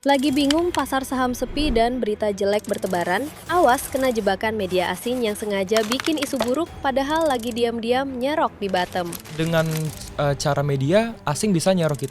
Lagi bingung pasar saham sepi dan berita jelek bertebaran? Awas kena jebakan media asing yang sengaja bikin isu buruk padahal lagi diam-diam nyerok di bottom. Dengan cara media asing bisa nyerok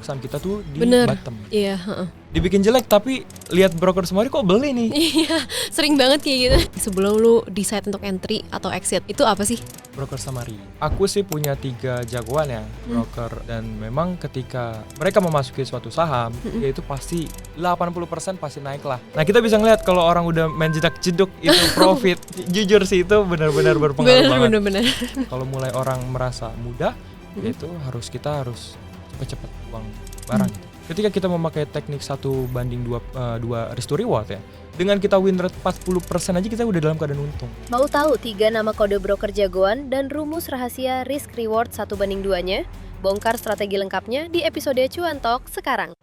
saham kita tuh di Bener, bottom. iya, heeh. Dibikin jelek tapi lihat broker semua kok beli nih. Iya, sering banget kayak gitu. Sebelum lu decide untuk entry atau exit, itu apa sih? Broker Samari. Aku sih punya 3 jagoan ya, broker, dan memang ketika mereka memasuki suatu saham, yaitu pasti 80% pasti naik lah. Nah, kita bisa ngeliat kalau orang udah main jedak-jeduk itu profit. Jujur sih itu benar-benar berpengaruh banget. Bener. Kalau mulai orang merasa mudah, yaitu kita harus cepet-cepet uang barang. Ketika kita memakai teknik 1:2 risk to reward ya, dengan kita win rate 40% aja kita udah dalam keadaan untung. Mau tahu 3 nama kode broker jagoan dan rumus rahasia risk reward 1:2-nya? Bongkar strategi lengkapnya di episode Cuan Talk sekarang.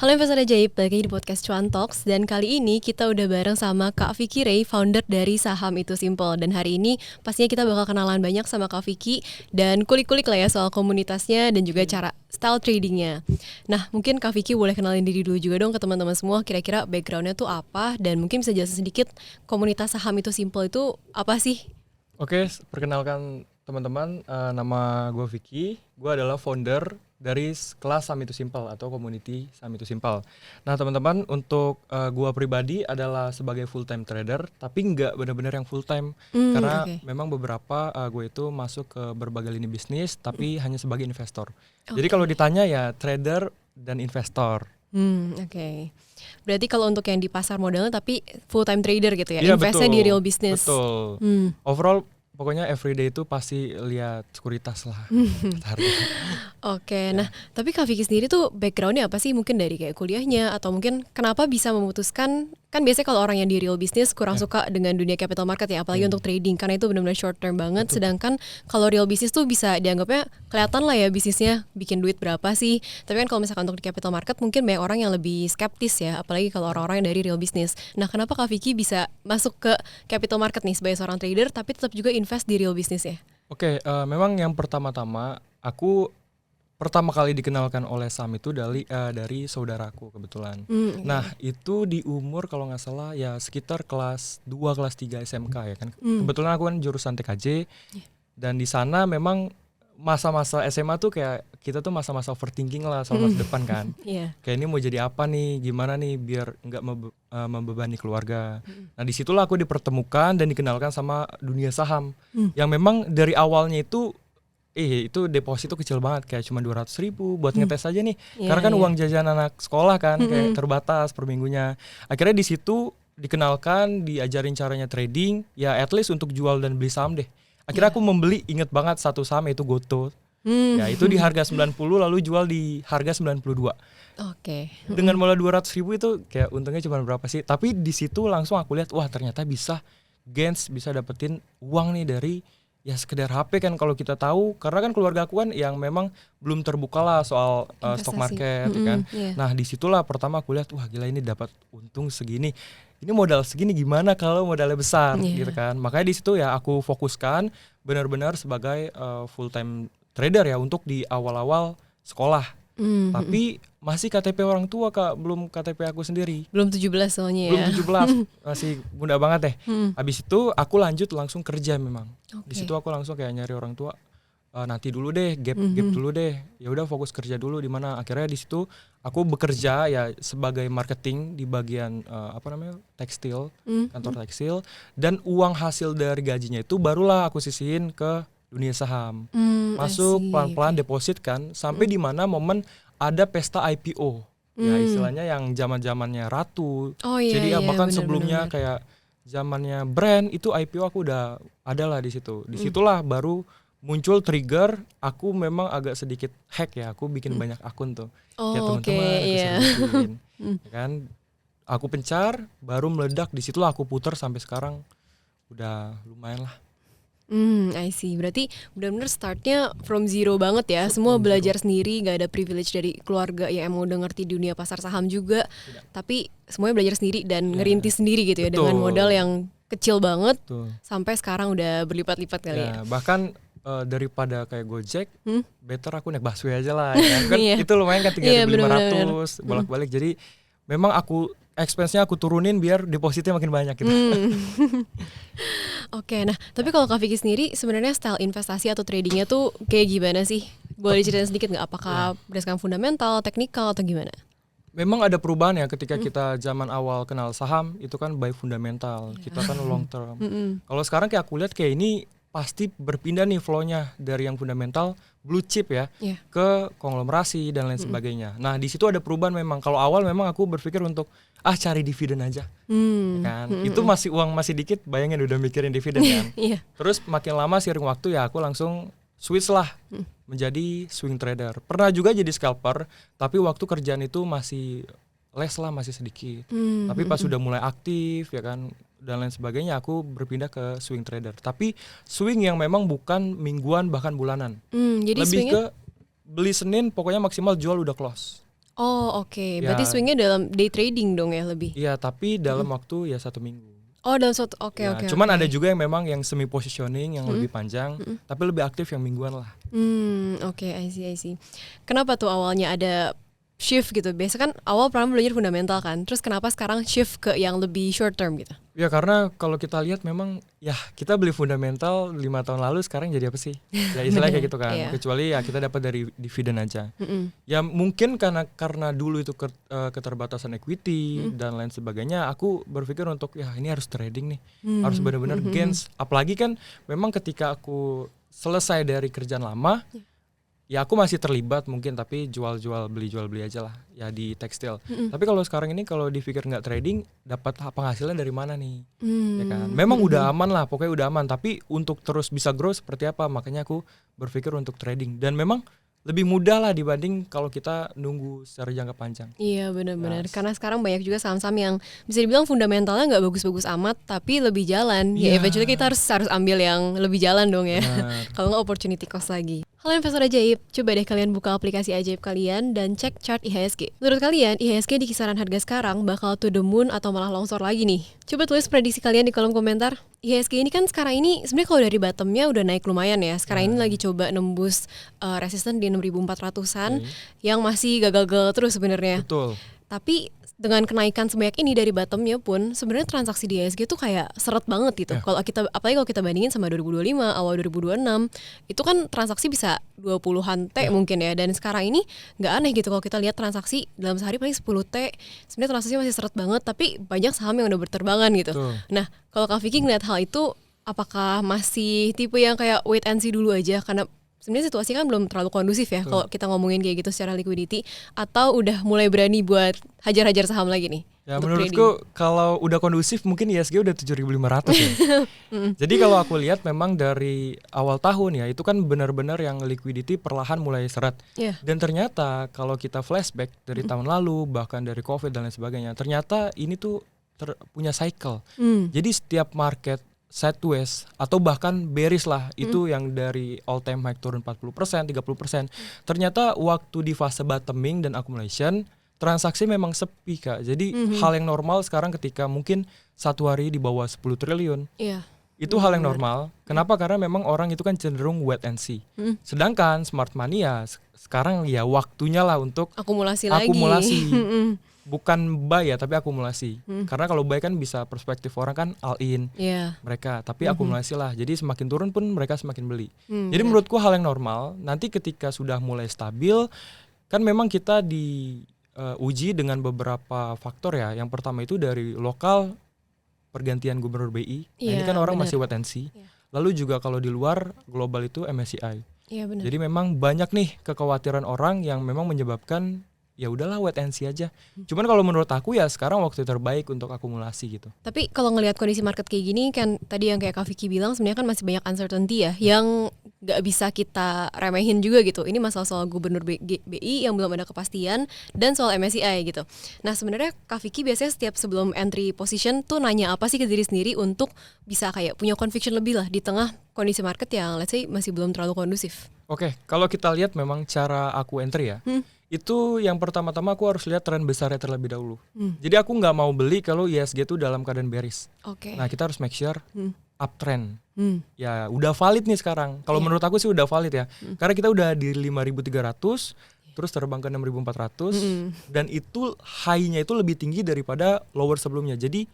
Halo investor ajaib, balik lagi di podcast Cuan Talks. Dan kali ini kita udah bareng sama Kak Vicky Ray, founder dari Saham Itu Simple. Dan hari ini pastinya kita bakal kenalan banyak sama Kak Vicky dan kulik-kulik lah ya soal komunitasnya dan juga cara style tradingnya. Nah, mungkin Kak Vicky boleh kenalin diri dulu juga dong ke teman-teman semua, kira-kira backgroundnya tuh apa, dan mungkin bisa jelasin sedikit komunitas Saham Itu Simple itu apa sih? Oke, perkenalkan teman-teman, nama gue Vicky. Gue adalah founder dari kelas Saham Itu Simple atau community Saham Itu Simple. Nah teman-teman, untuk gue pribadi adalah sebagai full time trader, tapi nggak benar-benar yang full time, karena memang beberapa gue itu masuk ke berbagai lini bisnis, tapi hanya sebagai investor. Jadi kalau ditanya ya trader dan investor. Oke. Berarti kalau untuk yang di pasar modalnya tapi full time trader gitu ya, Iya, investnya di real business. Betul. Overall pokoknya everyday itu pasti lihat sekuritas lah. Oke, nah tapi Kak Vicky sendiri tuh backgroundnya apa sih? Mungkin dari kayak kuliahnya atau mungkin kenapa bisa memutuskan, kan biasanya kalau orang yang di real business kurang suka dengan dunia capital market ya, apalagi untuk trading karena itu benar-benar short term banget. Sedangkan kalau real business tuh bisa dianggapnya kelihatan lah ya bisnisnya bikin duit berapa sih. Tapi kan kalau misalkan untuk di capital market mungkin banyak orang yang lebih skeptis ya, apalagi kalau orang-orang yang dari real business. Nah kenapa Kak Vicky bisa masuk ke capital market nih sebagai seorang trader tapi tetap juga invest di real business ya? Oke, memang yang pertama-tama aku pertama kali dikenalkan oleh saham itu dari saudaraku kebetulan. Nah itu di umur kalau nggak salah ya sekitar kelas 2, kelas 3 SMK ya kan. Kebetulan aku kan jurusan TKJ, dan di sana memang masa-masa SMA tuh kayak kita tuh masa-masa overthinking lah soal masa depan kan. Kayak ini mau jadi apa nih, gimana nih biar nggak membebani keluarga. Nah disitulah aku dipertemukan dan dikenalkan sama dunia saham, yang memang dari awalnya itu deposito kecil banget, kayak cuma 200.000 buat ngetes aja nih. Karena kan uang jajan anak sekolah kan kayak terbatas per minggunya. Akhirnya di situ dikenalkan, diajarin caranya trading, ya at least untuk jual dan beli saham deh. Akhirnya aku membeli, inget banget satu saham yaitu Goto. Ya itu di harga 90 lalu jual di harga 92. Oke. Dengan modal 200.000 itu kayak untungnya cuma berapa sih? Tapi di situ langsung aku lihat, wah ternyata bisa bisa dapetin uang nih dari ya sekedar HP kan. Kalau kita tahu, karena kan keluarga aku kan yang memang belum terbuka lah soal stock market kan. Nah disitulah pertama aku lihat, wah gila ini dapat untung segini. Ini modal segini gimana kalau modalnya besar gitu kan. Makanya di situ ya aku fokuskan benar-benar sebagai full time trader ya untuk di awal-awal sekolah. Tapi masih KTP orang tua Kak, belum KTP aku sendiri. Belum 17 soalnya ya. Belum 17, masih muda banget deh. Habis itu aku lanjut langsung kerja memang. Di situ aku langsung kayak nyari orang tua, nanti dulu deh, gap dulu deh. Ya udah fokus kerja dulu di mana. Akhirnya di situ aku bekerja ya sebagai marketing di bagian tekstil, kantor tekstil, dan uang hasil dari gajinya itu barulah aku sisihin ke dunia saham. Masuk pelan-pelan deposit kan, sampai di mana momen ada pesta IPO. Ya istilahnya yang zaman-zamannya Ratu. Jadi bahkan sebelumnya kayak zamannya brand itu IPO aku udah ada lah di situ. Di situlah baru muncul trigger, aku memang agak sedikit hack ya, aku bikin banyak akun tuh. Kayak teman-teman aku sering kan. Aku pencar, baru meledak, di situlah aku putar sampai sekarang. Udah lumayan lah. I see. Berarti benar-benar startnya from zero banget ya. Semua belajar sendiri, gak ada privilege dari keluarga yang emang udah ngerti dunia pasar saham juga. Tidak. Tapi semuanya belajar sendiri dan ngerintis sendiri gitu ya. Betul. Dengan modal yang kecil banget Tuh. sampai sekarang udah berlipat-lipat kali ya. Ya, bahkan daripada kayak Gojek, better aku naik busway aja lah. Ya. Kan Iya. itu lumayan kan Iya, 3.500 bolak-balik. Jadi memang expense-nya aku turunin biar depositnya makin banyak gitu. Oke, nah tapi kalau Kak Vicky sendiri sebenarnya style investasi atau tradingnya tuh kayak gimana sih? Boleh diceritain sedikit nggak? Apakah berdasarkan fundamental, teknikal atau gimana? Memang ada perubahan ya ketika kita zaman awal kenal saham itu kan by fundamental, kita kan long term. Kalau sekarang kayak aku lihat kayak ini pasti berpindah nih flow-nya dari yang fundamental blue chip ya ke konglomerasi dan lain sebagainya. Nah di situ ada perubahan memang. Kalau awal memang aku berpikir untuk cari dividen aja, kan? Itu masih uang masih dikit, bayangin udah mikirin dividen kan. Terus makin lama seiring waktu ya aku langsung switch lah menjadi swing trader. Pernah juga jadi scalper, tapi waktu kerjaan itu masih less lah, masih sedikit. Tapi pas sudah mulai aktif ya kan dan lain sebagainya, aku berpindah ke swing trader. Tapi swing yang memang bukan mingguan bahkan bulanan. Jadi lebih ke beli Senin pokoknya maksimal jual udah close. Oh oke. Berarti swingnya dalam day trading dong ya lebih? Iya, tapi dalam waktu ya 1 minggu. Oh dalam suatu oke. Cuman ada juga yang memang yang semi positioning yang lebih panjang, tapi lebih aktif yang mingguan lah. Oke, I see. Kenapa tuh awalnya ada shift gitu? Biasa kan awal pernah belajar fundamental kan, terus kenapa sekarang shift ke yang lebih short term gitu? Ya karena kalau kita lihat memang ya kita beli fundamental 5 tahun lalu, sekarang jadi apa sih? Ya istilahnya kayak gitu kan. Kecuali ya kita dapat dari dividen aja. Ya mungkin karena dulu itu keterbatasan equity dan lain sebagainya, aku berpikir untuk ya ini harus trading nih. Harus benar-benar gains. Apalagi kan memang ketika aku selesai dari kerjaan lama, ya aku masih terlibat mungkin, tapi jual beli aja lah ya di tekstil. Tapi kalau sekarang ini kalau dipikir nggak trading, dapat penghasilan dari mana nih? Ya kan. Memang udah aman lah, pokoknya udah aman. Tapi untuk terus bisa grow seperti apa? Makanya aku berpikir untuk trading. Dan memang lebih mudah lah dibanding kalau kita nunggu secara jangka panjang. Iya benar-benar. Karena sekarang banyak juga saham-saham yang bisa dibilang fundamentalnya nggak bagus-bagus amat, tapi lebih jalan. Ya eventually kita harus ambil yang lebih jalan dong ya. Kalau nggak opportunity cost lagi. Halo investor ajaib, coba deh kalian buka aplikasi ajaib kalian dan cek chart IHSG. Menurut kalian, IHSG di kisaran harga sekarang bakal to the moon atau malah longsor lagi nih? Coba tulis prediksi kalian di kolom komentar. IHSG ini kan sekarang ini sebenarnya kalau dari bottomnya udah naik lumayan ya. Sekarang ini lagi coba nembus resisten di 6.400-an yang masih gagal-gagal terus sebenarnya. Betul. Tapi dengan kenaikan sebanyak ini dari bottomnya pun sebenarnya transaksi di IHSG tuh kayak seret banget gitu. Apalagi kalau kita bandingin sama 2025, awal 2026, itu kan transaksi bisa 20-an T mungkin ya. Dan sekarang ini nggak aneh gitu kalau kita lihat transaksi dalam sehari paling 10 T. Sebenarnya transaksi masih seret banget, tapi banyak saham yang udah berterbangan gitu. Nah, kalau Kak Vicky ngeliat hal itu, apakah masih tipe yang kayak wait and see dulu aja karena sebenarnya situasi kan belum terlalu kondusif ya kalau kita ngomongin kayak gitu secara liquidity, atau udah mulai berani buat hajar-hajar saham lagi nih? Ya menurutku kalau udah kondusif mungkin IHSG udah 7.500 ya. Jadi kalau aku lihat memang dari awal tahun ya itu kan benar-benar yang liquidity perlahan mulai seret. Dan ternyata kalau kita flashback dari tahun lalu bahkan dari COVID dan lain sebagainya, ternyata ini tuh punya cycle. Jadi setiap market sideways atau bahkan bearish lah, itu yang dari all time high turun 40%, 30%. Ternyata waktu di fase bottoming dan accumulation, transaksi memang sepi Kak. Jadi hal yang normal sekarang ketika mungkin satu hari di bawah 10 triliun. Itu hal yang normal. Kenapa? Karena memang orang itu kan cenderung wait and see. Sedangkan smart money ya sekarang ya waktunya lah untuk akumulasi. Bukan buy ya, tapi akumulasi. Karena kalau buy kan bisa perspektif orang kan all in mereka, tapi akumulasi lah. Jadi semakin turun pun mereka semakin beli. Jadi menurutku hal yang normal. Nanti ketika sudah mulai stabil, kan memang kita diuji dengan beberapa faktor ya. Yang pertama itu dari lokal pergantian gubernur BI. Ini kan orang masih wait and see. Lalu juga kalau di luar global itu MSCI. Jadi memang banyak nih kekhawatiran orang yang memang menyebabkan ya udahlah wait and see aja. Cuman kalau menurut aku ya sekarang waktu terbaik untuk akumulasi gitu. Tapi kalau ngelihat kondisi market kayak gini kan tadi yang kayak Kak Vicky bilang sebenarnya kan masih banyak uncertainty ya yang nggak bisa kita remehin juga gitu. Ini masalah soal gubernur BI yang belum ada kepastian dan soal MSCI gitu. Nah sebenarnya Kak Vicky biasanya setiap sebelum entry position tuh nanya apa sih ke diri sendiri untuk bisa kayak punya conviction lebih lah di tengah kondisi market yang let's say masih belum terlalu kondusif. Oke, kalau kita lihat memang cara aku entry ya. Itu yang pertama-tama aku harus lihat tren besarnya terlebih dahulu. Jadi aku nggak mau beli kalau IHSG itu dalam keadaan bearish. Oke. Nah kita harus make sure uptrend. Ya udah valid nih sekarang. Kalau menurut aku sih udah valid ya. Karena kita udah di 5.300, terus terbang ke 6.400, dan itu high-nya itu lebih tinggi daripada lower sebelumnya. Jadi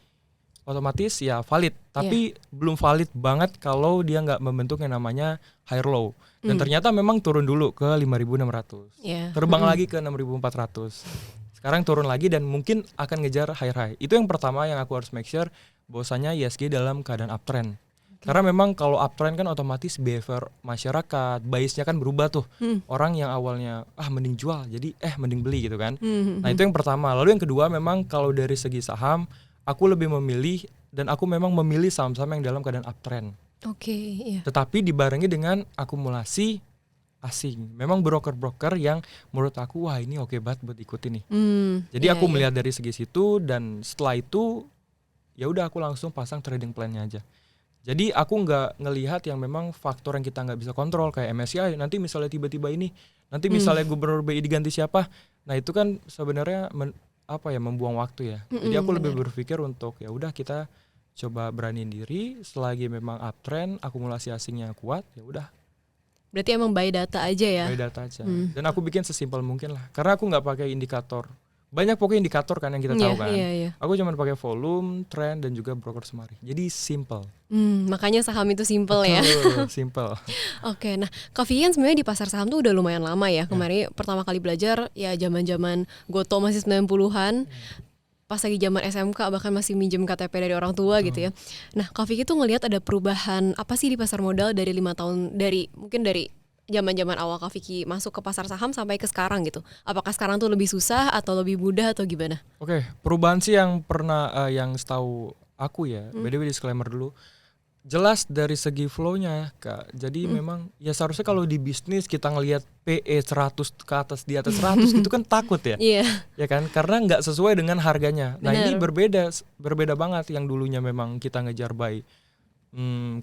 otomatis ya valid. Tapi belum valid banget kalau dia nggak membentuk yang namanya higher low. Dan ternyata memang turun dulu ke 5.600. Terbang lagi ke 6.400. Sekarang turun lagi dan mungkin akan ngejar higher high. Itu yang pertama yang aku harus make sure bahwasanya IHSG dalam keadaan uptrend. Karena memang kalau uptrend kan otomatis behavior masyarakat, biasnya kan berubah tuh. Orang yang awalnya mending jual jadi mending beli gitu kan. Nah itu yang pertama. Lalu yang kedua memang kalau dari segi saham aku lebih memilih dan aku memang memilih saham-saham yang dalam keadaan uptrend. Oke, iya. Tetapi dibarengi dengan akumulasi asing. Memang broker-broker yang menurut aku wah ini oke banget buat ikutin nih. Jadi aku melihat dari segi situ dan setelah itu ya udah aku langsung pasang trading plan-nya aja. Jadi aku nggak ngelihat yang memang faktor yang kita nggak bisa kontrol kayak MSCI nanti misalnya tiba-tiba ini, nanti misalnya gubernur BI diganti siapa. Nah itu kan sebenarnya membuang waktu ya. Jadi aku lebih berpikir untuk ya udah kita coba beraniin diri selagi memang uptrend, akumulasi asingnya kuat, ya udah. Berarti emang buy data aja ya? Buy data aja. Dan aku bikin sesimpel mungkin lah. Karena aku nggak pakai indikator. Banyak pokoknya indikator kan yang kita tahu kan. Aku cuma pakai volume, trend dan juga broker semari. Jadi simple. Makanya saham itu simple ya. Simple. Oke, nah Kak Vicky kan sebenarnya di pasar saham tuh udah lumayan lama ya. Kemarin pertama kali belajar ya zaman-zaman Goto masih 90-an. Pas lagi zaman SMK bahkan masih minjem KTP dari orang tua gitu ya. Nah, Kak Vicky tuh ngelihat ada perubahan apa sih di pasar modal dari 5 tahun mungkin dari zaman-zaman awal Kak Vicky masuk ke pasar saham sampai ke sekarang gitu. Apakah sekarang tuh lebih susah atau lebih mudah atau gimana? Oke, perubahan sih yang pernah yang setahu aku ya. By the way disclaimer dulu. Jelas dari segi flow-nya Kak. Jadi memang ya seharusnya kalau di bisnis kita ngelihat PE 100 ke atas di atas 100 itu kan takut ya. Ya kan? Karena nggak sesuai dengan harganya. Nah, ini berbeda banget yang dulunya memang kita ngejar buy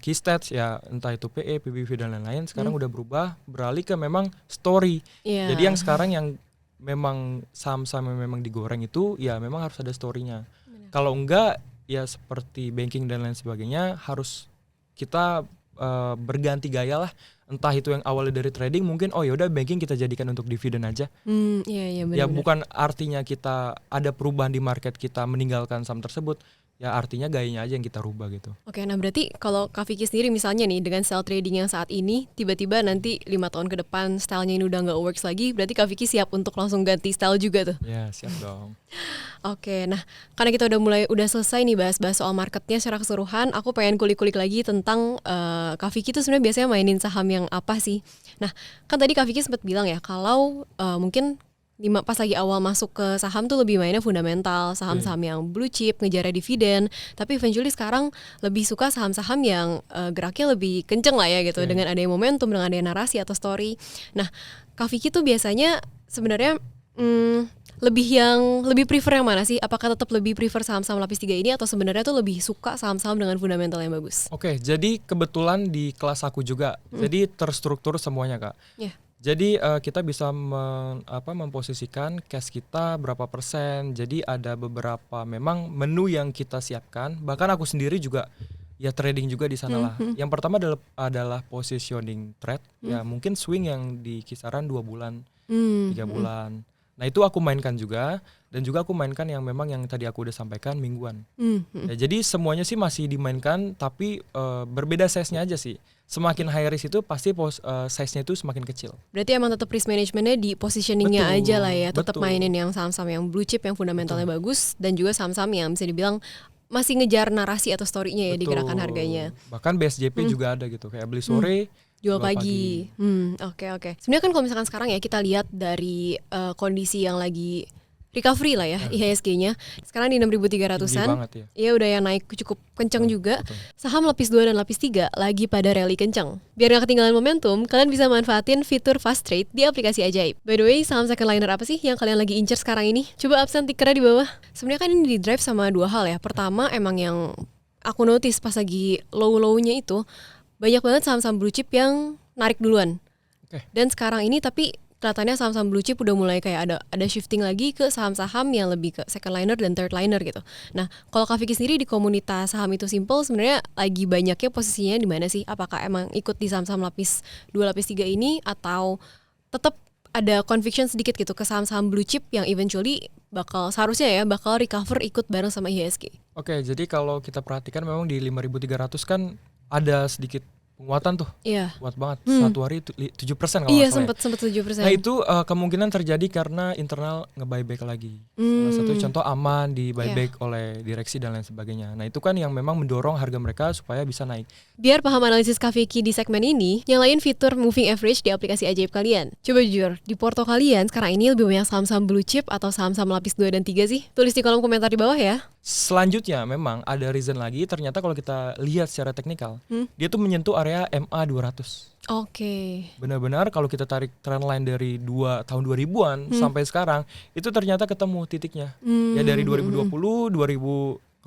key stats ya entah itu PE, PBV dan lain-lain sekarang udah berubah beralih ke memang story. Jadi yang sekarang yang memang saham-saham yang memang digoreng itu ya memang harus ada story-nya. Kalau enggak ya seperti banking dan lain sebagainya harus kita berganti gaya lah. Entah itu yang awalnya dari trading mungkin yaudah banking kita jadikan untuk dividen aja. Benar-benar. Ya bukan artinya kita ada perubahan di market kita meninggalkan saham tersebut. Ya artinya gayanya aja yang kita rubah gitu. Oke, nah berarti kalau Kak Vicky sendiri misalnya nih dengan style trading yang saat ini tiba-tiba nanti 5 tahun ke depan stylenya ini udah nggak works lagi, berarti Kak Vicky siap untuk langsung ganti style juga tuh? Ya siap dong. Oke, nah karena kita udah selesai nih bahas-bahas soal marketnya secara keseluruhan, aku pengen kulik-kulik lagi tentang Kak Vicky tuh sebenarnya biasanya mainin saham yang apa sih? Nah kan tadi Kak Vicky sempat bilang ya kalau mungkin pas lagi awal masuk ke saham tuh lebih mainnya fundamental, saham-saham yang blue chip, ngejar dividen. Tapi eventually sekarang lebih suka saham-saham yang geraknya lebih kenceng lah ya gitu, dengan adanya momentum, dengan adanya narasi atau story. Nah, Kak Vicky tuh biasanya sebenarnya lebih prefer yang mana sih? Apakah tetap lebih prefer saham-saham lapis 3 ini atau sebenarnya tuh lebih suka saham-saham dengan fundamental yang bagus? Oke, jadi kebetulan di kelas aku juga, jadi terstruktur semuanya Kak. Jadi kita bisa memposisikan cash kita berapa persen. Jadi ada beberapa memang menu yang kita siapkan. Bahkan aku sendiri juga ya trading juga di sana lah. Yang pertama adalah positioning trade. Ya mungkin swing yang di kisaran 2 bulan, 3 bulan. Nah itu aku mainkan juga. Dan juga aku mainkan yang memang yang tadi aku udah sampaikan mingguan. Ya, jadi semuanya sih masih dimainkan. Tapi berbeda size-nya aja sih. Semakin high risk itu pasti size-nya itu semakin kecil. Berarti emang tetap risk managementnya di positioningnya aja lah ya. Tetap mainin yang saham-saham yang blue chip yang fundamentalnya bagus. Dan juga saham-saham yang bisa dibilang masih ngejar narasi atau story-nya ya di gerakan harganya. Bahkan BSJP juga ada gitu. Kayak beli sore, jual pagi. Oke. Sebenarnya kan kalau misalkan sekarang ya kita lihat dari kondisi yang lagi recovery lah ya IHSG-nya. Sekarang di 6.300-an. Iya udah yang naik cukup kencang juga. Saham lapis 2 dan lapis 3 lagi pada rally kencang. Biar gak ketinggalan momentum, kalian bisa manfaatin fitur Fast Trade di aplikasi Ajaib. By the way, saham second liner apa sih yang kalian lagi incer sekarang ini? Coba absen tikernya di bawah. Sebenarnya kan ini di drive sama 2 hal ya. Pertama emang yang aku notice pas lagi low-low-nya itu banyak banget saham-saham blue chip yang narik duluan. Dan sekarang ini tapi kelihatannya saham-saham blue chip udah mulai kayak ada shifting lagi ke saham-saham yang lebih ke second liner dan third liner gitu. Nah, kalau Kak Vicky sendiri di komunitas saham itu simple sebenarnya lagi banyaknya posisinya di mana sih? Apakah emang ikut di saham-saham lapis 2, lapis 3 ini atau tetap ada conviction sedikit gitu ke saham-saham blue chip yang eventually seharusnya bakal recover ikut bareng sama IHSG? Oke, jadi kalau kita perhatikan memang di 5.300 kan ada sedikit penguatan tuh. Iya. Kuat banget. Satu hari 7% kalau Iya, nggak salah. sempat 7%. Nah itu kemungkinan terjadi karena internal nge-buyback lagi. Salah satu contoh Aman di buyback oleh direksi dan lain sebagainya. Nah itu kan yang memang mendorong harga mereka supaya bisa naik. Biar paham analisis Kak Vicky di segmen ini, nyalain fitur moving average di aplikasi ajaib kalian. Coba jujur, di porto kalian sekarang ini lebih banyak saham-saham blue chip atau saham-saham lapis 2 dan 3 sih? Tulis di kolom komentar di bawah ya. Selanjutnya memang ada reason lagi, ternyata kalau kita lihat secara teknikal, dia tuh menyentuh area MA 200. Oke. Benar-benar kalau kita tarik trendline dari tahun 2000-an sampai sekarang, itu ternyata ketemu titiknya. Ya dari 2020,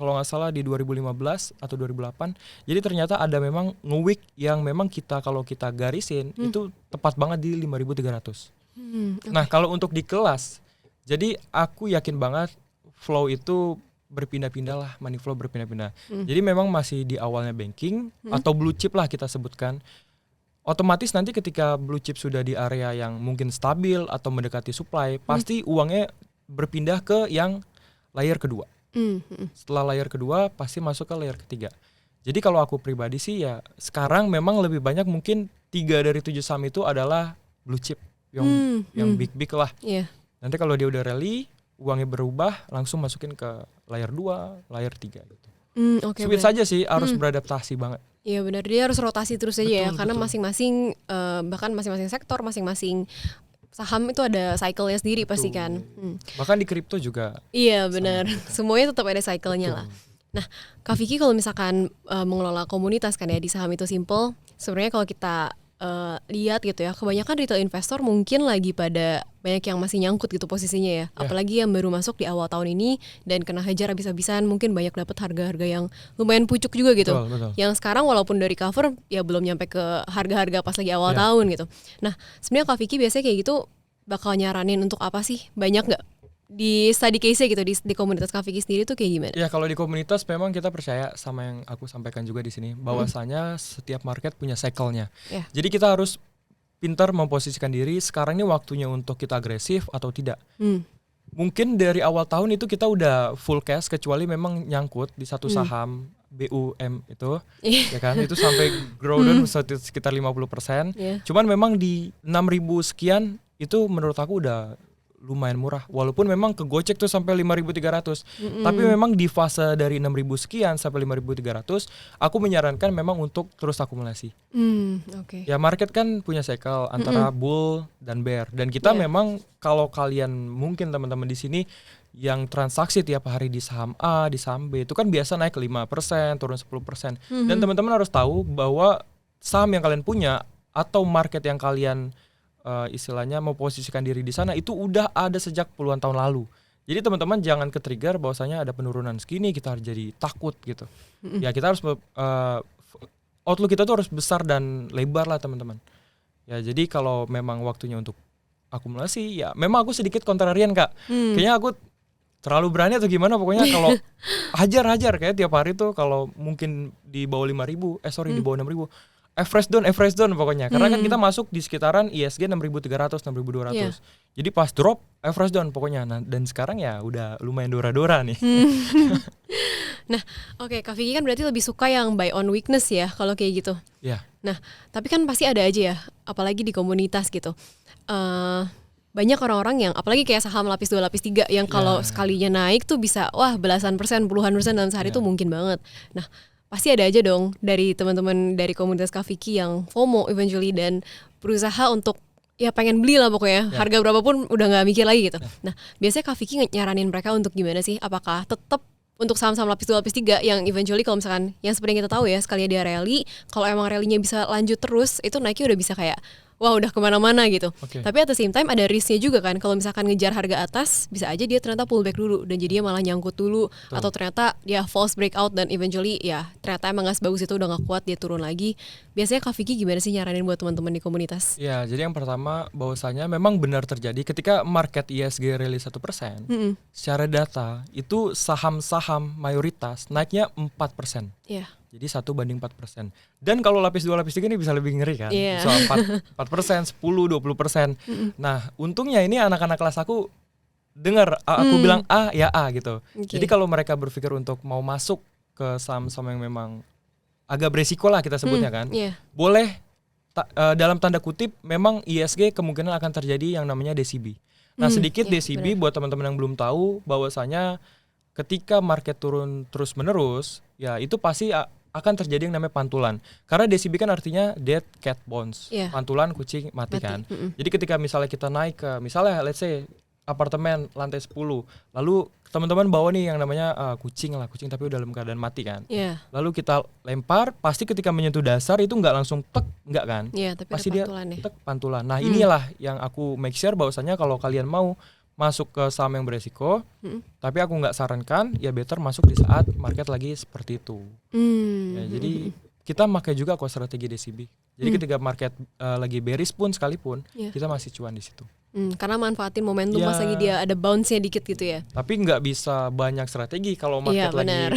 kalau nggak salah di 2015 atau 2008. Jadi ternyata ada memang nge-week yang memang kalau kita garisin itu tepat banget di 5.300. Nah, kalau untuk di kelas, jadi aku yakin banget flow itu berpindah-pindah lah, money flow berpindah-pindah. Jadi memang masih di awalnya banking atau blue chip lah kita sebutkan. Otomatis nanti ketika blue chip sudah di area yang mungkin stabil atau mendekati supply, pasti uangnya berpindah ke yang layer kedua. Setelah layer kedua pasti masuk ke layer ketiga. Jadi kalau aku pribadi sih ya sekarang memang lebih banyak mungkin 3 dari 7 saham itu adalah blue chip yang big lah. Yeah. Nanti kalau dia udah rally, uangnya berubah, langsung masukin ke layer 2, layer 3 gitu. Okay, Sweet saja sih, harus beradaptasi banget. Iya benar, dia harus rotasi terus aja ya, karena betul. masing-masing bahkan masing-masing sektor, masing-masing saham itu ada cycle-nya sendiri pasti kan. Bahkan di kripto juga. Iya benar, semuanya tetap ada cycle-nya lah. Nah, Kak Vicky kalau misalkan mengelola komunitas kan ya di saham itu simple, sebenarnya kalau kita lihat gitu ya, kebanyakan retail investor mungkin lagi pada banyak yang masih nyangkut gitu posisinya ya. Apalagi yang baru masuk di awal tahun ini dan kena hajar habis-habisan, mungkin banyak dapat harga-harga yang lumayan pucuk juga gitu. Betul. Yang sekarang walaupun dari cover ya belum nyampe ke harga-harga pas lagi awal tahun gitu. Nah, sebenarnya Kak Vicky biasanya kayak gitu bakal nyaranin untuk apa sih? Banyak nggak di study case gitu di komunitas Kak Vicky sendiri tuh kayak gimana? Ya kalau di komunitas memang kita percaya sama yang aku sampaikan juga di sini, bahwasanya setiap market punya cycle-nya. Jadi kita harus pintar memposisikan diri sekarang ini waktunya untuk kita agresif atau tidak. Mungkin dari awal tahun itu kita udah full cash kecuali memang nyangkut di satu saham BUM itu, ya kan, itu sampai grow down sekitar 50%. Cuman memang di 6.000 sekian itu menurut aku udah lumayan murah, walaupun memang kegocek tuh sampai 5.300. Tapi memang di fase dari 6.000 sekian sampai 5.300, aku menyarankan memang untuk terus akumulasi. Ya market kan punya cycle antara bull dan bear, dan kita memang kalau kalian mungkin teman-teman di sini yang transaksi tiap hari di saham A, di saham B itu kan biasa naik 5%, turun 10%. Dan teman-teman harus tahu bahwa saham yang kalian punya atau market yang kalian istilahnya mau posisikan diri di sana itu udah ada sejak puluhan tahun lalu. Jadi teman-teman jangan ke-trigger bahwasanya ada penurunan segini kita harus jadi takut gitu. Ya kita harus outlook kita tuh harus besar dan lebar lah teman-teman. Ya jadi kalau memang waktunya untuk akumulasi ya memang aku sedikit kontrarian Kak. Kayaknya aku terlalu berani atau gimana, pokoknya kalau hajar kayak tiap hari tuh kalau mungkin di bawah 5.000, di bawah 6.000 average down pokoknya. Karena kan kita masuk di sekitaran ISG 6.300, 6.200. Jadi pas drop, average down pokoknya. Nah, dan sekarang ya udah lumayan dora-dora nih. Nah, oke, Kak Vicky kan berarti lebih suka yang buy on weakness ya kalau kayak gitu. Iya. Nah, tapi kan pasti ada aja ya, apalagi di komunitas gitu. Banyak orang-orang yang apalagi kayak saham lapis 2, lapis 3 yang kalau sekalinya naik tuh bisa belasan persen, puluhan persen dalam sehari tuh mungkin banget. Nah, pasti ada aja dong dari teman-teman dari komunitas Kak Vicky yang FOMO eventually dan berusaha untuk ya pengen beli lah pokoknya, harga berapapun udah nggak mikir lagi gitu. Nah, biasanya Kak Vicky nyaranin mereka untuk gimana sih? Apakah tetap untuk saham-saham lapis 2, lapis 3 yang eventually kalau misalkan yang seperti yang kita tahu ya, sekali dia rally, kalau emang rallynya bisa lanjut terus, itu naiknya udah bisa kayak wah udah kemana-mana gitu. Oke. Tapi at the same time ada risknya juga kan. Kalau misalkan ngejar harga atas, bisa aja dia ternyata pullback dulu dan jadinya malah nyangkut dulu. Atau ternyata dia false breakout dan eventually ya ternyata emang gak sebagus itu, udah gak kuat, dia turun lagi. Biasanya Kak Vicky gimana sih nyaranin buat teman-teman di komunitas? Ya, jadi yang pertama bahwasanya memang benar terjadi ketika market ISG rilis 1%, secara data itu saham-saham mayoritas naiknya 4%. Iya. Jadi 1/4%. Dan kalau lapis 2, lapis 3 ini bisa lebih ngeri kan. Iya. Bisa 4%, 10, 20%. Nah, untungnya ini anak-anak kelas aku dengar aku bilang A ya A gitu. Oke. Jadi kalau mereka berpikir untuk mau masuk ke saham-saham yang memang agak beresiko lah kita sebutnya kan. Iya. Boleh dalam tanda kutip memang ISG kemungkinan akan terjadi yang namanya DCB. Nah, sedikit iya, DCB buat teman-teman yang belum tahu bahwasanya ketika market turun terus-menerus, ya itu pasti akan terjadi yang namanya pantulan. Karena DCB kan artinya dead cat bounce. Iya. Pantulan kucing mati kan. Jadi ketika misalnya kita naik ke misalnya let's say apartemen lantai 10, lalu teman-teman bawa nih yang namanya kucing tapi udah dalam keadaan mati kan. Iya. Lalu kita lempar, pasti ketika menyentuh dasar itu nggak langsung tek, nggak kan? Iya, tapi Pasti ada dia pantulan ya. tek pantulan. Nah, inilah yang aku make sure bahwasanya kalau kalian mau masuk ke saham yang beresiko, tapi aku nggak sarankan, ya better masuk di saat market lagi seperti itu. Ya, jadi kita pakai juga kok strategi DCB. Jadi ketika market lagi bearish pun sekalipun, kita masih cuan di situ. Karena manfaatin momentum Ya. pas lagi dia ada bounce-nya dikit gitu ya. Tapi nggak bisa banyak strategi kalau Iya, market lagi benar.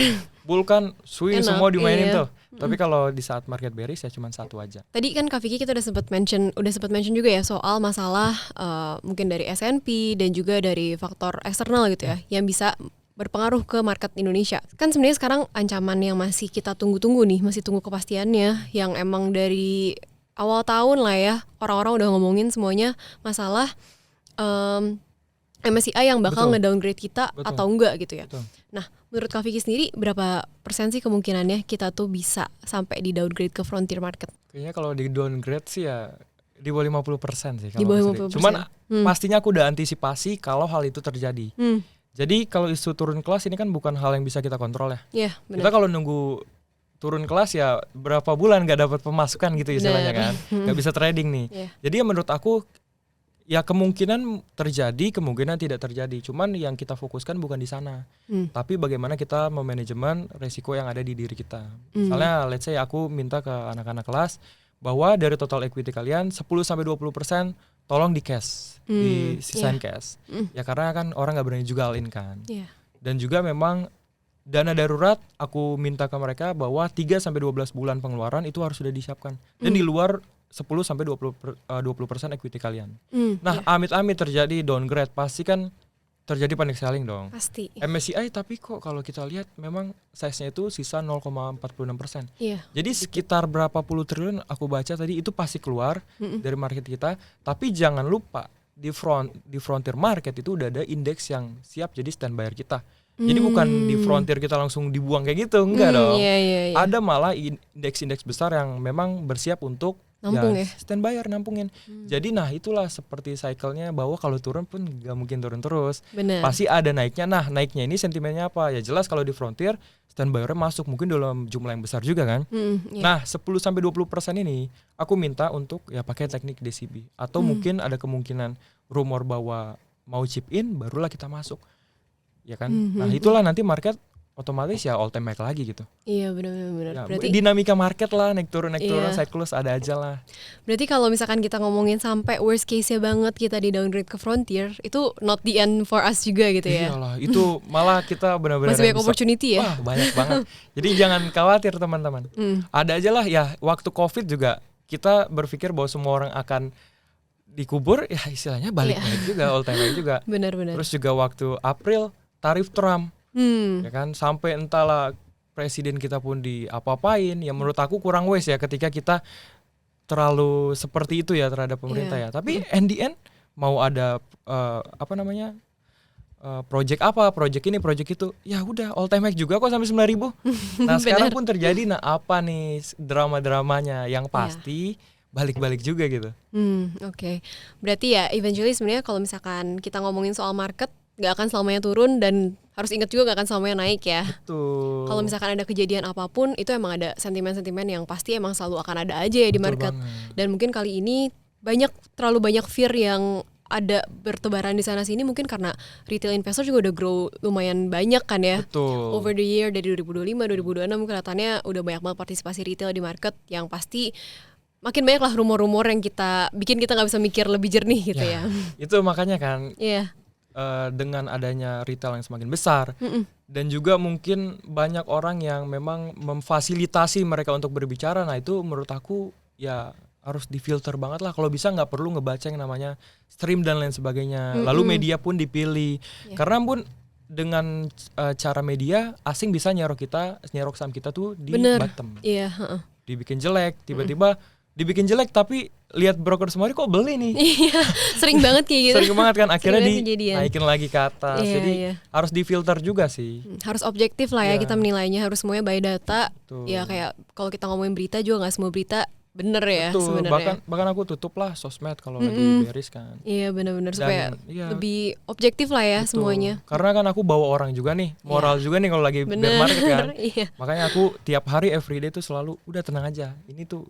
bull kan swing Enak, semua dimainin iya. tuh. Tapi kalau di saat market bearish ya cuma satu aja. Tadi kan Kak Vicky kita udah sempat mention juga ya soal masalah mungkin dari S&P dan juga dari faktor eksternal gitu ya yang bisa berpengaruh ke market Indonesia. Kan sebenarnya sekarang ancaman yang masih kita tunggu-tunggu nih, masih tunggu kepastiannya yang emang dari awal tahun lah ya, orang-orang udah ngomongin semuanya masalah MSCI yang bakal Betul. ngedowngrade kita Betul. atau enggak gitu ya. Betul. Nah, menurut Kak Vicky sendiri berapa persen sih kemungkinannya kita tuh bisa sampai di downgrade ke frontier market? Kayaknya kalau di downgrade sih ya di bawah 50% sih. Di kalau bawah aku sendiri. 50%. Cuman pastinya aku udah antisipasi kalau hal itu terjadi. Jadi kalau isu turun kelas ini kan bukan hal yang bisa kita kontrol ya. Iya, Kita benar. kalau nunggu turun kelas ya berapa bulan gak dapat pemasukan gitu istilahnya Benar. kan. Gak bisa trading nih. Iya. Jadi ya menurut aku ya kemungkinan terjadi, kemungkinan tidak terjadi. Cuman yang kita fokuskan bukan di sana. Tapi bagaimana kita memanajemen resiko yang ada di diri kita. Misalnya let's say aku minta ke anak-anak kelas bahwa dari total equity kalian 10-20% tolong di cash, di sisain cash. Ya karena kan orang nggak berani juga all in kan. Iya. Dan juga memang dana darurat aku minta ke mereka bahwa 3-12 bulan pengeluaran itu harus sudah disiapkan. Dan di luar 10-20% equity kalian. Nah, amit-amit terjadi downgrade, pasti kan terjadi panic selling dong. Pasti. MSCI tapi kok kalau kita lihat memang size-nya itu sisa 0,46%. Iya. Jadi sekitar berapa puluh triliun aku baca tadi itu pasti keluar dari market kita. Tapi jangan lupa di frontier market itu udah ada indeks yang siap jadi standby kita. Jadi bukan di frontier kita langsung dibuang kayak gitu, enggak dong. Iya. Ada malah indeks-indeks besar yang memang bersiap untuk Nampung ya? standby nampungin. Jadi nah itulah seperti cycle-nya bahwa kalau turun pun gak mungkin turun terus. Benar. Pasti ada naiknya. Nah, naiknya ini sentimennya apa? Ya jelas kalau di frontier standby-nya masuk mungkin dalam jumlah yang besar juga kan. Iya. Nah, 10-20% ini aku minta untuk ya pakai teknik DCB atau mungkin ada kemungkinan rumor bahwa mau chip in barulah kita masuk. Ya kan? Nah, itulah nanti market otomatis ya all time high lagi gitu. Iya, benar. Ya, Berarti dinamika market lah, naik turun Iya. cycles ada aja lah. berarti kalau misalkan kita ngomongin sampai worst case-nya banget kita di downgrade ke frontier, itu not the end for us juga gitu ya. Iyalah, itu malah kita benar-benar Masih banyak bisa- opportunity ya. Wah, banyak banget. Jadi jangan khawatir teman-teman. Ada aja lah ya, waktu Covid juga kita berpikir bahwa semua orang akan dikubur, ya istilahnya balik naik juga, all time high juga. Benar. Terus juga waktu April tarif Trump, ya kan, sampai entahlah presiden kita pun diapa-apain. Ya menurut aku kurang wise ya ketika kita terlalu seperti itu ya terhadap pemerintah ya. Tapi in the end mau ada project ini, project itu, ya udah all time high juga kok sampai 9.000. Nah sekarang pun terjadi, nah apa nih drama-dramanya yang pasti balik-balik juga gitu. Oke. Berarti ya eventually sebenarnya kalau misalkan kita ngomongin soal market nggak akan selamanya turun dan harus ingat juga nggak akan selamanya naik ya. Tuh. Kalau misalkan ada kejadian apapun itu emang ada sentimen-sentimen yang pasti emang selalu akan ada aja ya di Betul market. banget. Dan mungkin kali ini terlalu banyak fear yang ada bertebaran di sana sini, mungkin karena retail investor juga udah grow lumayan banyak kan ya. Betul. Over the year dari 2025, 2026 kelihatannya udah banyak banget partisipasi retail di market, yang pasti makin banyak lah rumor-rumor yang bikin kita nggak bisa mikir lebih jernih gitu ya. Itu makanya kan Iya. dengan adanya retail yang semakin besar dan juga mungkin banyak orang yang memang memfasilitasi mereka untuk berbicara, nah itu menurut aku ya harus difilter banget lah. Kalau bisa nggak perlu ngebaca yang namanya stream dan lain sebagainya. Lalu media pun dipilih. Karena pun dengan cara media asing bisa nyerok saham kita tuh di bottom. Iya. Dibikin jelek, tiba-tiba dibikin jelek tapi lihat broker semua kok beli nih. Iya, sering banget kayak gitu. Sering banget kan, akhirnya kejadian. dinaikin lagi ke atas. Iya, Jadi iya. harus difilter juga sih. Harus objektif lah ya kita menilainya, harus semuanya by data. Betul. Ya kayak kalau kita ngomongin berita juga nggak semua berita bener ya sebenarnya. Bahkan aku tutup lah sosmed kalau lagi beres kan. Iya benar-benar supaya iya. lebih objektif lah ya. Betul. Semuanya. Karena kan aku bawa orang juga nih, moral juga nih kalau lagi bear market kan. Iya. Makanya aku tiap hari everyday tuh selalu udah tenang aja. Ini tuh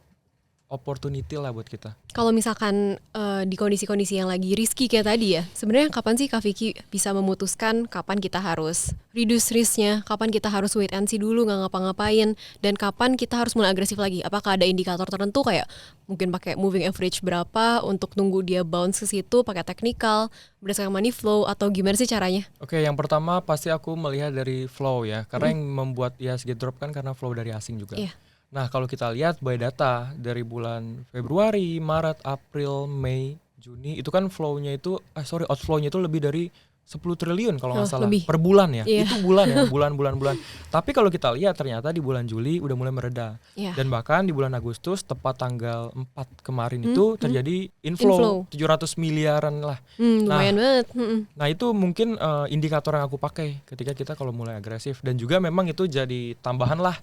opportunity lah buat kita. Kalau misalkan di kondisi-kondisi yang lagi risky kayak tadi ya, sebenarnya kapan sih Kak Vicky bisa memutuskan kapan kita harus reduce risknya, kapan kita harus wait and see dulu nggak ngapa-ngapain, dan kapan kita harus mulai agresif lagi? Apakah ada indikator tertentu kayak mungkin pakai moving average berapa untuk nunggu dia bounce ke situ, pakai technical berdasarkan money flow, atau gimana sih caranya? Oke, yang pertama pasti aku melihat dari flow ya, karena yang membuat IHSG drop kan karena flow dari asing juga. Iya. Nah, kalau kita lihat by data dari bulan Februari, Maret, April, Mei, Juni, itu kan outflow-nya itu lebih dari 10 triliun kalau nggak salah lebih. per bulan ya. Iya. Itu bulan ya, bulan. Tapi kalau kita lihat ternyata di bulan Juli udah mulai mereda. Iya. Dan bahkan di bulan Agustus tepat tanggal 4 kemarin itu terjadi inflow 700 miliaran lah. Lumayan banget. Nah, itu mungkin indikator yang aku pakai ketika kita kalau mulai agresif, dan juga memang itu jadi tambahan lah.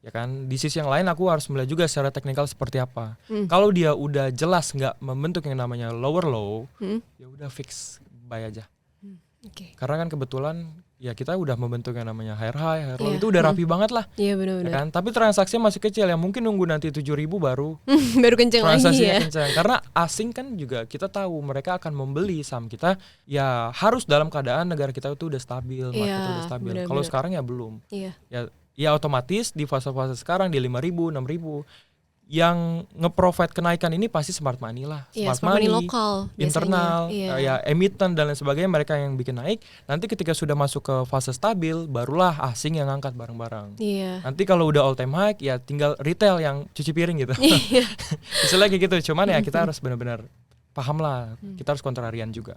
Ya kan, di sisi yang lain aku harus melihat juga secara teknikal seperti apa. Kalau dia udah jelas nggak membentuk yang namanya lower low, ya udah fix buy aja. Okay. Karena kan kebetulan ya kita udah membentuk yang namanya higher high, higher low, itu udah rapi banget lah. Iya benar-benar. Ya kan? Tapi transaksinya masih kecil ya, mungkin nunggu nanti 7.000 baru baru kenceng lagi transaksinya ya. kencang. Karena asing kan juga kita tahu mereka akan membeli saham kita ya harus dalam keadaan negara kita itu udah stabil, market udah stabil. Kalau sekarang ya belum. Iya. Ya otomatis di fase-fase sekarang di 5.000, 6.000 yang nge-provide kenaikan ini pasti smart money lah, smart money lokal, internal, biasanya. ya emiten dan lain sebagainya, mereka yang bikin naik. Nanti ketika sudah masuk ke fase stabil, barulah asing yang ngangkat bareng-bareng. Iya. Nanti kalau udah all time high, ya tinggal retail yang cuci piring gitu. Misalnya kayak gitu. Cuman ya kita harus benar-benar paham lah, kita harus kontrarian juga.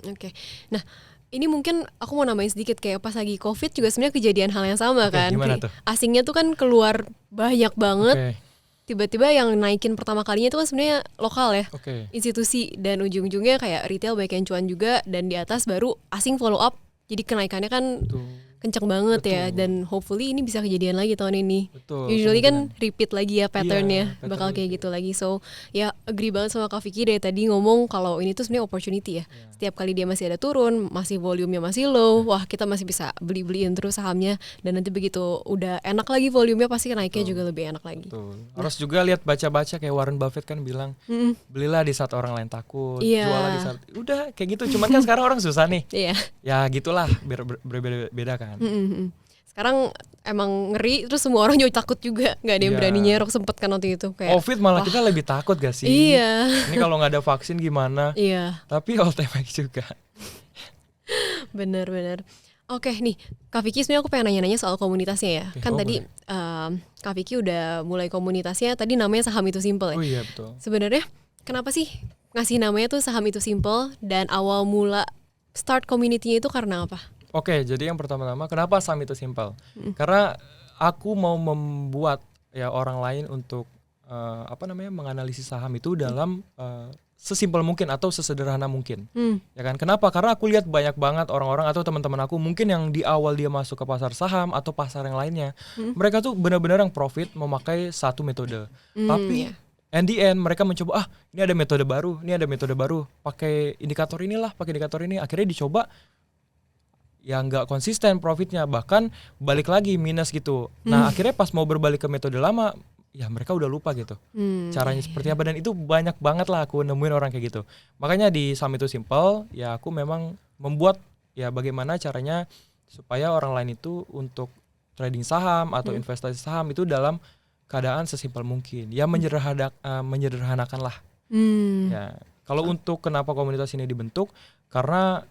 Oke. Nah, ini mungkin aku mau nambahin sedikit, kayak pas lagi COVID juga sebenarnya kejadian hal yang sama kan. Gimana tuh? Asingnya tuh kan keluar banyak banget. Okay. Tiba-tiba yang naikin pertama kalinya itu kan sebenarnya lokal ya, institusi, dan ujung-ujungnya kayak retail banyak yang cuan juga, dan di atas baru asing follow up, jadi kenaikannya kan kenceng banget ya, dan hopefully ini bisa kejadian lagi tahun ini. Usually kan repeat lagi ya patternnya, bakal kayak gitu lagi. So ya agree banget sama Kak Vicky dari tadi ngomong kalau ini tuh sebenarnya opportunity ya. Setiap kali dia masih ada turun, masih volumenya masih low, wah kita masih bisa beli-beliin terus sahamnya, dan nanti begitu udah enak lagi volumenya pasti naiknya juga lebih enak lagi. Harus juga lihat baca-baca kayak Warren Buffett kan bilang belilah di saat orang lain takut, jualah di saat udah kayak gitu. Cuman kan sekarang orang susah nih. Ya gitulah, berbeda kan. Sekarang emang ngeri, terus semua orang juga takut juga, nggak ada yang berani nyerok, sempet kan waktu itu kayak COVID malah kita lebih takut gak sih? Iya. Ini kalau nggak ada vaksin gimana? Iya. Tapi all time high juga. Bener. Oke nih, Kak Vicky sebenarnya aku pengen nanya-nanya soal komunitasnya ya. Kan tadi Kak Vicky udah mulai komunitasnya, tadi namanya Saham Itu Simple ya. Oh iya betul. Sebenarnya kenapa sih ngasih namanya tuh Saham Itu Simple, dan awal mula start community-nya itu karena apa? Oke, jadi yang pertama-tama kenapa saham itu simple? Karena aku mau membuat ya orang lain untuk menganalisis saham itu dalam sesimpel mungkin atau sesederhana mungkin. Ya kan? Kenapa? Karena aku lihat banyak banget orang-orang atau teman-teman aku mungkin yang di awal dia masuk ke pasar saham atau pasar yang lainnya, mereka tuh benar-benar yang profit memakai satu metode. Tapi and the end mereka mencoba ini ada metode baru, pakai indikator inilah, pakai indikator ini, akhirnya dicoba ya nggak konsisten profitnya, bahkan balik lagi minus gitu. Nah akhirnya pas mau berbalik ke metode lama, ya mereka udah lupa gitu caranya seperti apa, dan itu banyak banget lah aku nemuin orang kayak gitu. Makanya di Saham Itu Simple ya aku memang membuat ya bagaimana caranya supaya orang lain itu untuk trading saham atau investasi saham itu dalam keadaan sesimpel mungkin ya, menyederhanakan lah. Ya kalau untuk kenapa komunitas ini dibentuk, karena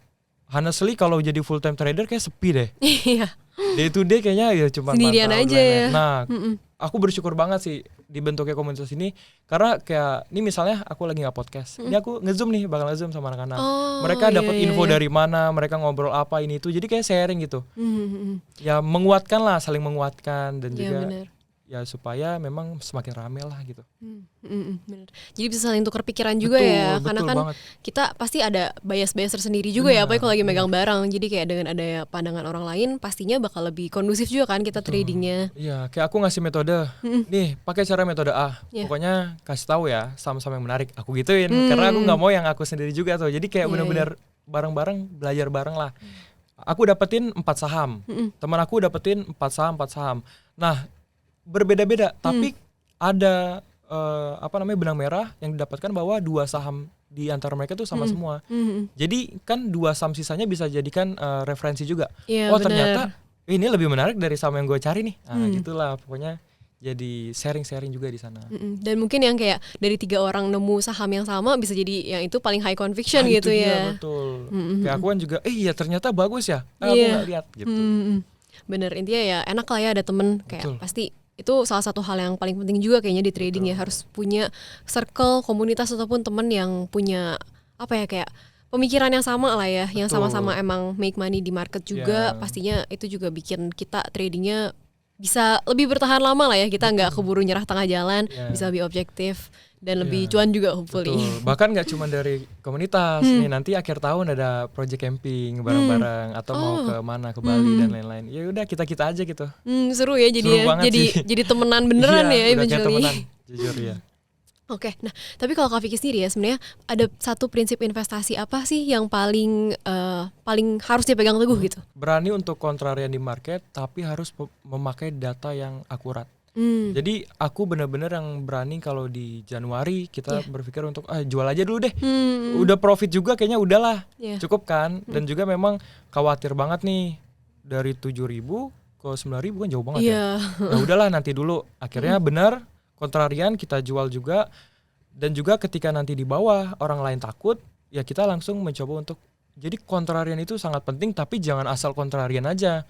honestly kalau jadi full time trader kayak sepi deh. Iya. Day to day kayaknya ya cuma Sendirian mantau, aja ya. Nah, aku bersyukur banget sih dibentuknya komunitas ini, karena kayak ini misalnya aku lagi nggak podcast, ini aku ngezoom nih, bakal ngezoom sama anak-anak. Mereka dapat info dari mana, mereka ngobrol apa ini itu, jadi kayak sharing gitu. Ya menguatkan lah, saling menguatkan, dan juga bener. ya supaya memang semakin rame lah gitu. Bener. Jadi bisa saling tukar pikiran juga ya, karena kan banget. kita pasti ada bias tersendiri juga ya, apalagi kalau lagi megang barang. Jadi kayak dengan adanya pandangan orang lain, pastinya bakal lebih kondusif juga kan kita tradingnya. Iya, kayak aku ngasih metode, nih pakai cara metode A, Yeah. pokoknya kasih tahu ya saham-saham yang menarik, aku gituin, karena aku nggak mau yang aku sendiri juga tuh. Jadi kayak bener-bener bareng-bareng, belajar bareng lah. Aku dapetin 4 saham, teman aku dapetin 4 saham. Nah berbeda-beda, tapi ada benang merah yang didapatkan bahwa 2 saham di antara mereka tuh sama semua. Jadi kan 2 saham sisanya bisa jadikan referensi juga. Bener. Ternyata ini lebih menarik dari saham yang gue cari nih. Nah gitulah pokoknya, jadi sharing juga di sana. Dan mungkin yang kayak dari 3 orang nemu saham yang sama bisa jadi yang itu paling high conviction gitu itu dia, ya. Betul. Kayak aku kan juga, iya ternyata bagus ya. Aku Iya. nggak lihat gitu. Bener, intinya ya enak lah ya ada temen kayak Betul. pasti itu salah satu hal yang paling penting juga kayaknya di trading ya, harus punya circle, komunitas ataupun temen yang punya apa ya, kayak pemikiran yang sama lah ya, yang Betul. sama-sama emang make money di market juga. Ya. Pastinya itu juga bikin kita tradingnya bisa lebih bertahan lama lah ya, kita nggak keburu nyerah tengah jalan, Ya. bisa lebih objektif dan lebih Ya. cuan juga hopefully. Betul. Bahkan nggak cuma dari komunitas, nih nanti akhir tahun ada project camping bareng-bareng atau mau ke mana, ke Bali dan lain-lain. Ya udah kita aja gitu. Seru ya jadi Seru ya, banget sih. jadi temenan beneran Iya, ya udah kayak eventually. temenan, jujur ya. Oke, nah tapi kalau Kak Vicky sendiri ya, sebenarnya ada satu prinsip investasi apa sih yang paling harus dipegang teguh gitu? Berani untuk kontrarian di market, tapi harus memakai data yang akurat. Jadi aku benar-benar yang berani kalau di Januari kita berpikir untuk jual aja dulu deh. Udah profit juga kayaknya udahlah. Yeah. Cukup kan? Dan juga memang khawatir banget nih dari 7.000 ke 9.000 kan jauh banget ya. Ya udahlah nanti dulu. Akhirnya benar kontrarian kita jual juga, dan juga ketika nanti di bawah orang lain takut, ya kita langsung mencoba untuk, jadi kontrarian itu sangat penting, tapi jangan asal kontrarian aja.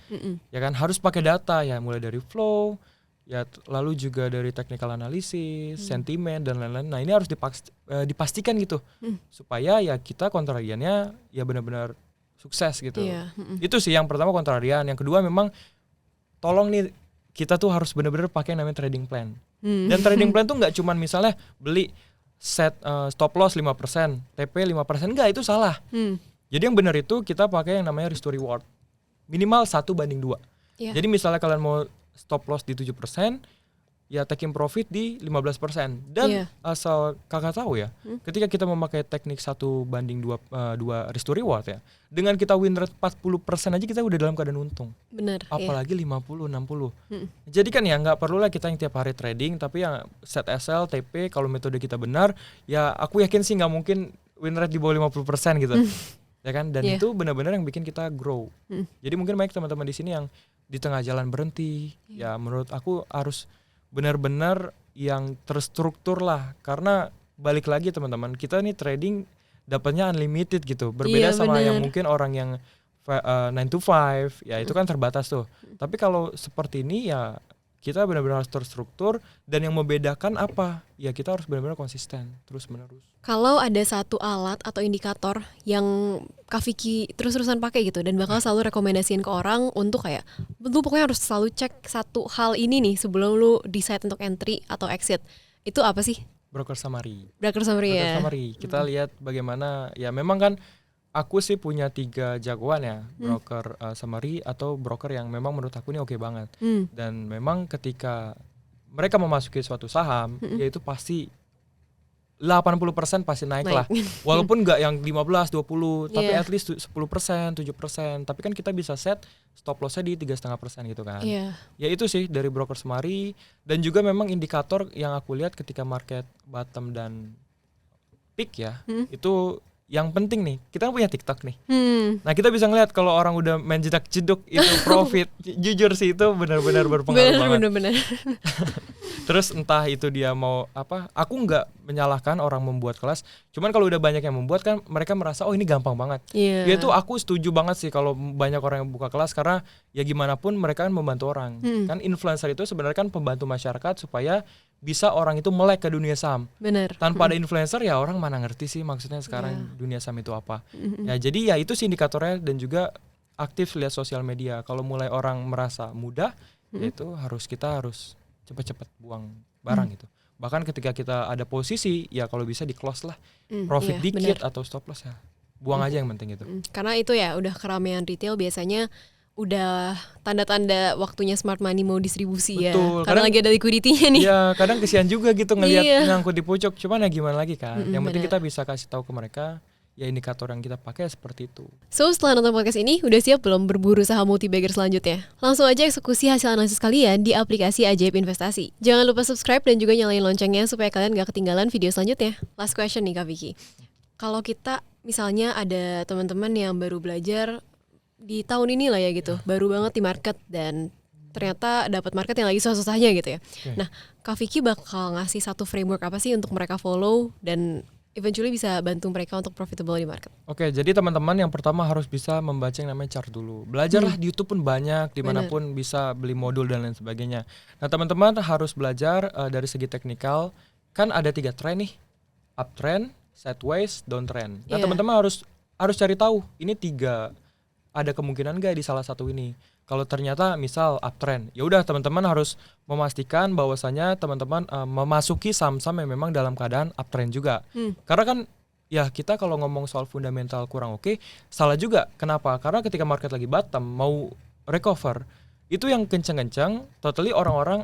Ya kan, harus pakai data ya, mulai dari flow, ya lalu juga dari technical analysis, sentimen dan lain-lain. Nah, ini harus dipastikan gitu. Supaya ya kita kontrariannya ya benar-benar sukses gitu. Iya. Itu sih yang pertama, kontrarian. Yang kedua memang tolong nih kita tuh harus benar-benar pakai namanya trading plan. Dan trading plan tuh nggak cuman misalnya beli set stop loss 5%, TP 5%, enggak, itu salah. Jadi yang benar itu kita pakai yang namanya risk to reward. Minimal 1:2. Yeah. Jadi misalnya kalian mau stop loss di 7%, ya taking profit di 15%. Dan asal kakak tahu ya, ketika kita memakai teknik 1:2 risk to reward ya, dengan kita win rate 40% aja kita udah dalam keadaan untung. Bener. Apalagi 50-60. Jadi kan ya nggak perlu lah kita yang tiap hari trading, tapi yang set SL, TP, kalau metode kita benar, ya aku yakin sih nggak mungkin win rate di bawah 50% gitu. Ya kan, dan itu benar-benar yang bikin kita grow. Jadi mungkin banyak teman-teman di sini yang di tengah jalan berhenti. Ya menurut aku harus benar-benar yang terstruktur lah, karena balik lagi teman-teman, kita nih trading dapatnya unlimited gitu, berbeda sama yang mungkin orang yang 9 to 5 ya itu kan terbatas tuh. Tapi kalau seperti ini ya kita benar-benar harus terstruktur, dan yang membedakan apa ya, kita harus benar-benar konsisten terus menerus. Kalau ada satu alat atau indikator yang Kak Vicky terus-terusan pakai gitu dan bakal selalu rekomendasiin ke orang untuk kayak lu pokoknya harus selalu cek satu hal ini nih sebelum lu decide untuk entry atau exit, itu apa sih? Broker summary. Broker summary ya. Kita lihat bagaimana, ya memang kan aku sih punya 3 jagoan ya, broker summary atau broker yang memang menurut aku ini oke banget. Dan memang ketika mereka memasuki suatu saham, yaitu pasti 80% pasti naik lah. Walaupun nggak yang 15, 20, tapi at least 10%, 7%. Tapi kan kita bisa set stop loss-nya di 3,5% gitu kan. Ya itu sih dari broker Semari. Dan juga memang indikator yang aku lihat ketika market bottom dan peak ya, itu yang penting nih, kita kan punya TikTok nih. Nah kita bisa ngeliat kalau orang udah main jedak-jeduk itu profit. Jujur sih itu benar-benar berpengaruh banget. Benar. Terus entah itu dia mau apa, aku nggak menyalahkan orang membuat kelas. Cuman kalau udah banyak yang membuat kan mereka merasa oh ini gampang banget. Ya itu aku setuju banget sih kalau banyak orang yang buka kelas, karena ya gimana pun mereka kan membantu orang. Kan influencer itu sebenarnya kan pembantu masyarakat supaya bisa orang itu melek ke dunia saham. Benar. Tanpa ada influencer ya orang mana ngerti sih maksudnya sekarang dunia saham itu apa. Ya jadi ya itu sih indikatornya. Dan juga aktif lihat sosial media. Kalau mulai orang merasa mudah, ya itu kita harus cepat-cepat buang barang gitu. Bahkan ketika kita ada posisi ya kalau bisa di close lah, profit dikit atau stop loss ya buang aja yang penting itu. Karena itu ya udah keramaian retail biasanya udah tanda-tanda waktunya smart money mau distribusi. Betul, ya. Karena lagi ada liquidity-nya nih. Iya, kadang kesian juga gitu ngelihat nyangkut di pucuk. Cuman ya gimana lagi kan. Yang penting kita bisa kasih tahu ke mereka ya indikator yang kita pakai seperti itu. So setelah nonton podcast ini, udah siap belum berburu saham multi-bagger selanjutnya? Langsung aja eksekusi hasil analisis kalian di aplikasi Ajaib Investasi. Jangan lupa subscribe dan juga nyalain loncengnya supaya kalian gak ketinggalan video selanjutnya. Last question nih Kak Vicky. Kalau kita misalnya ada teman-teman yang baru belajar di tahun ini lah ya gitu, baru banget di market dan ternyata dapat market yang lagi susah-susahnya gitu ya. Nah, Kak Vicky bakal ngasih satu framework apa sih untuk mereka follow dan eventually bisa bantu mereka untuk profitable di market? Oke, jadi teman-teman yang pertama harus bisa membaca yang namanya chart dulu. Belajarlah di YouTube pun banyak, dimanapun bisa beli modul dan lain sebagainya. Nah teman-teman harus belajar dari segi teknikal. Kan ada 3 trend nih, uptrend, sideways, downtrend. Nah teman-teman harus cari tahu ini 3 ada kemungkinan gak di salah satu ini. Kalau ternyata misal uptrend, ya udah teman-teman harus memastikan bahwasanya teman-teman memasuki saham-saham yang memang dalam keadaan uptrend juga. Karena kan ya kita kalau ngomong soal fundamental kurang oke, salah juga. Kenapa? Karena ketika market lagi bottom mau recover, itu yang kencang-kencang totally orang-orang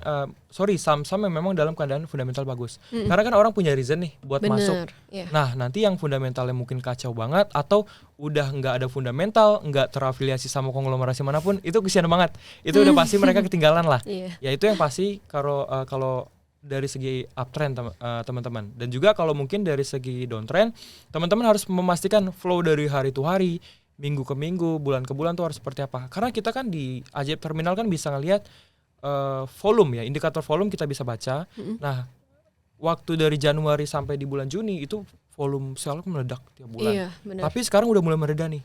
saham-saham yang memang dalam keadaan fundamental bagus. Karena kan orang punya reason nih buat masuk. Nah nanti yang fundamentalnya mungkin kacau banget atau udah nggak ada fundamental, nggak terafiliasi sama konglomerasi manapun, itu kesian banget. Itu udah pasti mereka ketinggalan lah. Ya itu yang pasti kalau dari segi uptrend teman-teman. Dan juga kalau mungkin dari segi downtrend, teman-teman harus memastikan flow dari hari to hari, minggu ke minggu, bulan ke bulan tuh harus seperti apa. Karena kita kan di Ajaib Terminal kan bisa ngelihat volume ya, indikator volume kita bisa baca. Nah, waktu dari Januari sampai di bulan Juni itu volume sell meledak tiap bulan. Tapi sekarang udah mulai mereda nih.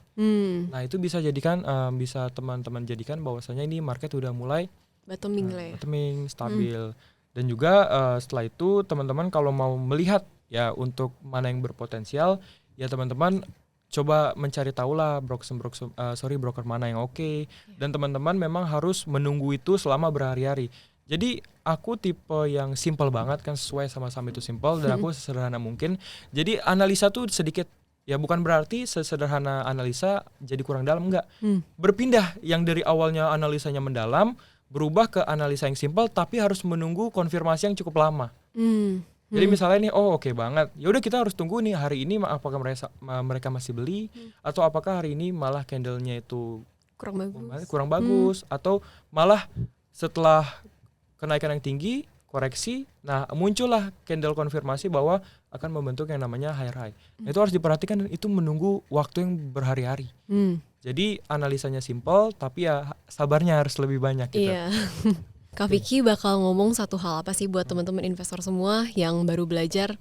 Nah, itu bisa jadikan bisa teman-teman jadikan bahwasanya ini market udah mulai bottoming lah ya. Bottoming, stabil. Dan juga setelah itu teman-teman kalau mau melihat ya untuk mana yang berpotensial, ya teman-teman coba mencari tahu lah broker mana yang oke. Dan teman-teman memang harus menunggu itu selama berhari-hari. Jadi aku tipe yang simple banget kan, sesuai sama saham itu simple dan aku sesederhana mungkin. Jadi analisa tuh sedikit ya bukan berarti sesederhana analisa jadi kurang dalam, enggak. Berpindah yang dari awalnya analisanya mendalam berubah ke analisa yang simple tapi harus menunggu konfirmasi yang cukup lama. Jadi misalnya nih oke banget. Ya udah kita harus tunggu nih hari ini apakah mereka masih beli atau apakah hari ini malah candle-nya itu kurang bagus atau malah setelah kenaikan yang tinggi koreksi, nah muncullah candle konfirmasi bahwa akan membentuk yang namanya higher high. Nah, itu harus diperhatikan dan itu menunggu waktu yang berhari-hari. Jadi analisanya simple tapi ya sabarnya harus lebih banyak gitu. Kak Vicky bakal ngomong satu hal apa sih buat teman-teman investor semua yang baru belajar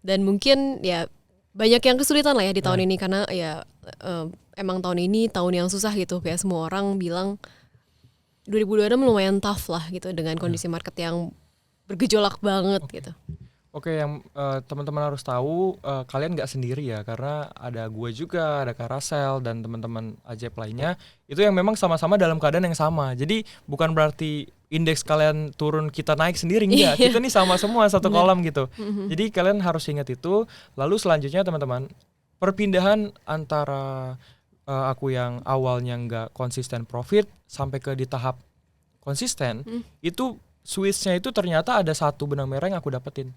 dan mungkin ya banyak yang kesulitan lah ya di tahun ini karena ya emang tahun ini tahun yang susah gitu, kayak semua orang bilang 2026 lumayan tough lah gitu dengan kondisi market yang bergejolak banget gitu. Oke, yang teman-teman harus tahu kalian nggak sendiri ya, karena ada gue juga, ada Kak Rasel dan teman-teman Ajaib lainnya itu yang memang sama-sama dalam keadaan yang sama. Jadi bukan berarti indeks kalian turun kita naik sendiri, enggak. Kita nih sama semua satu kolam gitu. Jadi kalian harus ingat itu. Lalu selanjutnya teman-teman, perpindahan antara aku yang awalnya nggak konsisten profit sampai ke di tahap konsisten itu switch-nya itu ternyata ada satu benang merah yang aku dapetin.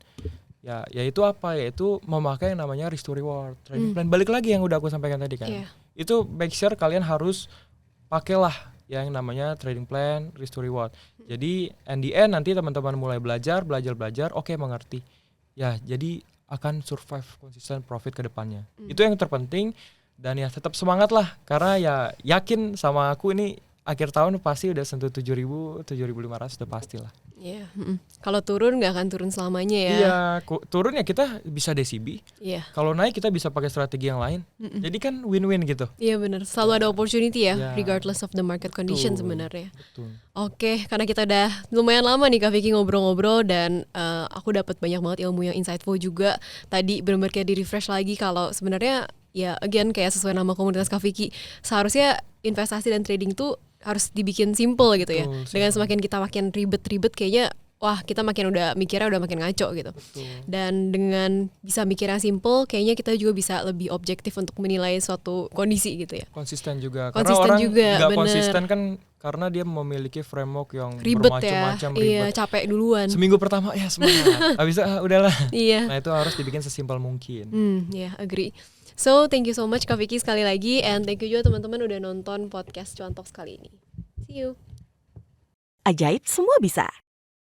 Ya yaitu apa? Yaitu memakai yang namanya risk to reward trading plan. Balik lagi yang udah aku sampaikan tadi kan. Iya. Itu make sure kalian harus pakailah yang namanya trading plan, risk to reward. Jadi in the end nanti teman-teman mulai belajar, oke mengerti. Ya, jadi akan survive konsisten profit ke depannya. Itu yang terpenting dan ya tetap semangat lah karena ya yakin sama aku ini akhir tahun pasti udah sentuh 7.000, 7.500 udah pastilah. Iya. Kalau turun nggak akan turun selamanya ya. Iya, turun ya kita bisa DCB. Iya. Kalau naik kita bisa pakai strategi yang lain. Jadi kan win-win gitu. Iya benar. Selalu ada opportunity ya, Ya. regardless of the market condition Betul. sebenarnya. Betul. Oke, karena kita udah lumayan lama nih Kak Vicky ngobrol-ngobrol dan aku dapat banyak banget ilmu yang insightful juga. Tadi benar-benar kayak di-refresh lagi kalau sebenarnya ya again kayak sesuai nama komunitas Kak Vicky, seharusnya investasi dan trading tuh harus dibikin simple gitu ya. Betul, Dengan semakin kita makin ribet-ribet kayaknya wah kita makin udah mikirnya udah makin ngaco gitu. Betul. Dan dengan bisa mikir yang simple kayaknya kita juga bisa lebih objektif untuk menilai suatu kondisi gitu ya. Konsisten juga. Konsisten karena orang juga, nggak bener. konsisten kan karena dia memiliki framework yang Ribet ya. bermacam-macam Iya, ribet. capek duluan. Seminggu pertama ya semangat. Habis itu udahlah. Iya. Nah itu harus dibikin sesimpel mungkin. Ya, agree. So, thank you so much Kak Vicky sekali lagi and thank you juga teman-teman udah nonton podcast Cuan Talks kali ini. See you. Ajaib semua bisa.